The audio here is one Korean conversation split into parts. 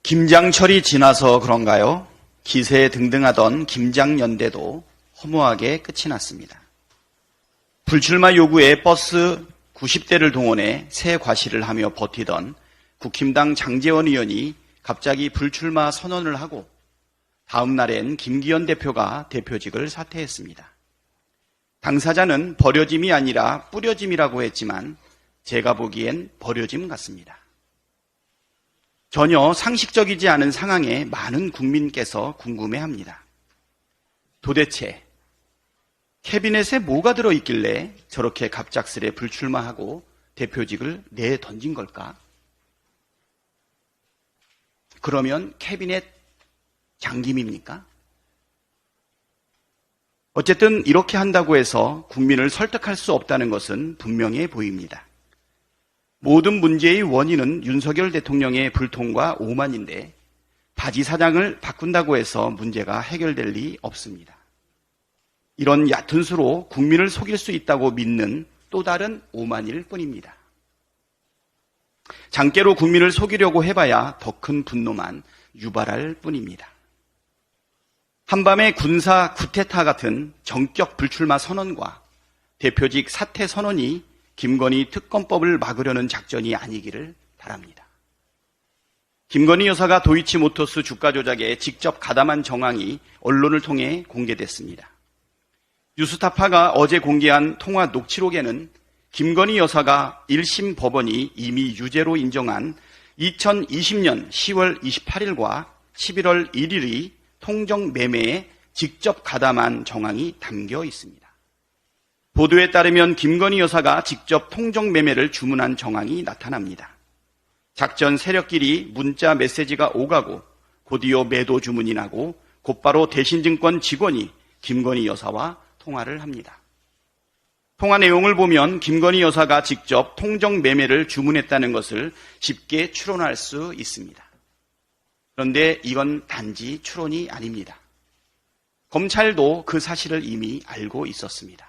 김장철이 지나서 그런가요? 기세등등하던 김장연대도 허무하게 끝이 났습니다. 불출마 요구에 버스 90대를 동원해 새 과시를 하며 버티던 국힘당 장제원 의원이 갑자기 불출마 선언을 하고 다음 날엔 김기현 대표가 대표직을 사퇴했습니다. 당사자는 버려짐이 아니라 뿌려짐이라고 했지만 제가 보기엔 버려짐 같습니다. 전혀 상식적이지 않은 상황에 많은 국민께서 궁금해합니다. 도대체 캐비넷에 뭐가 들어있길래 저렇게 갑작스레 불출마하고 대표직을 내던진 걸까? 그러면 캐비넷 장김입니까? 어쨌든 이렇게 한다고 해서 국민을 설득할 수 없다는 것은 분명해 보입니다. 모든 문제의 원인은 윤석열 대통령의 불통과 오만인데 바지 사장을 바꾼다고 해서 문제가 해결될 리 없습니다. 이런 얕은 수로 국민을 속일 수 있다고 믿는 또 다른 오만일 뿐입니다. 장깨로 국민을 속이려고 해봐야 더 큰 분노만 유발할 뿐입니다. 한밤의 군사 쿠데타 같은 정격 불출마 선언과 대표직 사퇴 선언이 김건희 특검법을 막으려는 작전이 아니기를 바랍니다. 김건희 여사가 도이치모터스 주가 조작에 직접 가담한 정황이 언론을 통해 공개됐습니다. 뉴스타파가 어제 공개한 통화 녹취록에는 김건희 여사가 1심 법원이 이미 유죄로 인정한 2020년 10월 28일과 11월 1일이 통정 매매에 직접 가담한 정황이 담겨 있습니다. 보도에 따르면 김건희 여사가 직접 통정 매매를 주문한 정황이 나타납니다. 작전 세력끼리 문자 메시지가 오가고 곧이어 매도 주문이 나고 곧바로 대신증권 직원이 김건희 여사와 통화를 합니다. 통화 내용을 보면 김건희 여사가 직접 통정 매매를 주문했다는 것을 쉽게 추론할 수 있습니다. 그런데 이건 단지 추론이 아닙니다. 검찰도 그 사실을 이미 알고 있었습니다.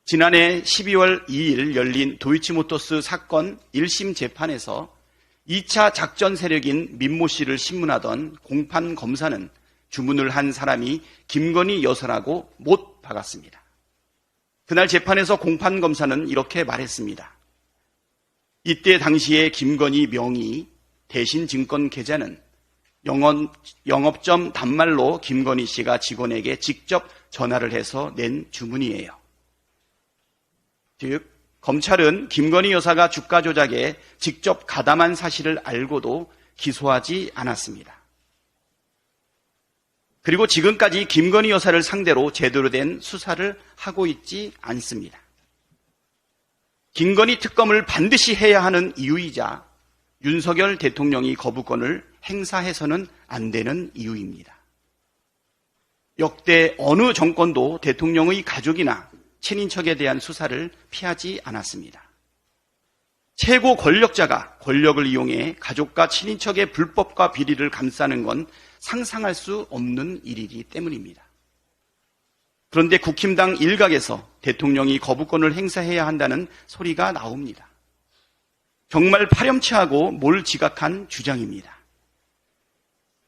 지난해 12월 2일 열린 도이치모터스 사건 1심 재판에서 2차 작전 세력인 민모 씨를 신문하던 공판 검사는 주문을 한 사람이 김건희 여사라고 못 박았습니다. 그날 재판에서 공판 검사는 이렇게 말했습니다. 이때 당시에 김건희 명의 대신 증권 계좌는 영업점 단말로 김건희 씨가 직원에게 직접 전화를 해서 낸 주문이에요. 즉, 검찰은 김건희 여사가 주가 조작에 직접 가담한 사실을 알고도 기소하지 않았습니다. 그리고 지금까지 김건희 여사를 상대로 제대로 된 수사를 하고 있지 않습니다. 김건희 특검을 반드시 해야 하는 이유이자 윤석열 대통령이 거부권을 행사해서는 안 되는 이유입니다. 역대 어느 정권도 대통령의 가족이나 친인척에 대한 수사를 피하지 않았습니다. 최고 권력자가 권력을 이용해 가족과 친인척의 불법과 비리를 감싸는 건 상상할 수 없는 일이기 때문입니다. 그런데 국힘당 일각에서 대통령이 거부권을 행사해야 한다는 소리가 나옵니다. 정말 파렴치하고 몰지각한 주장입니다.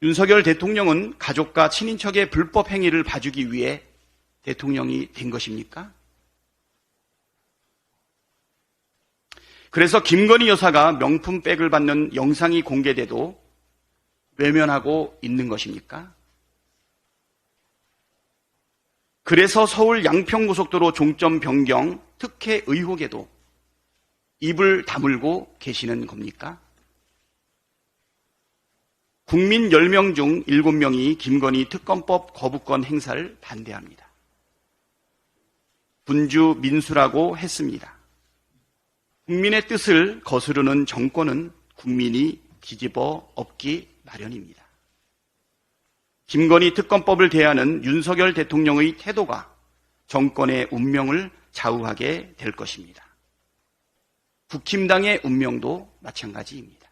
윤석열 대통령은 가족과 친인척의 불법 행위를 봐주기 위해 대통령이 된 것입니까? 그래서 김건희 여사가 명품백을 받는 영상이 공개돼도 외면하고 있는 것입니까? 그래서 서울 양평고속도로 종점 변경 특혜 의혹에도 입을 다물고 계시는 겁니까? 국민 10명 중 7명이 김건희 특검법 거부권 행사를 반대합니다. 분주 민수라고 했습니다. 국민의 뜻을 거스르는 정권은 국민이 뒤집어 엎기 마련입니다. 김건희 특검법을 대하는 윤석열 대통령의 태도가 정권의 운명을 좌우하게 될 것입니다. 국힘당의 운명도 마찬가지입니다.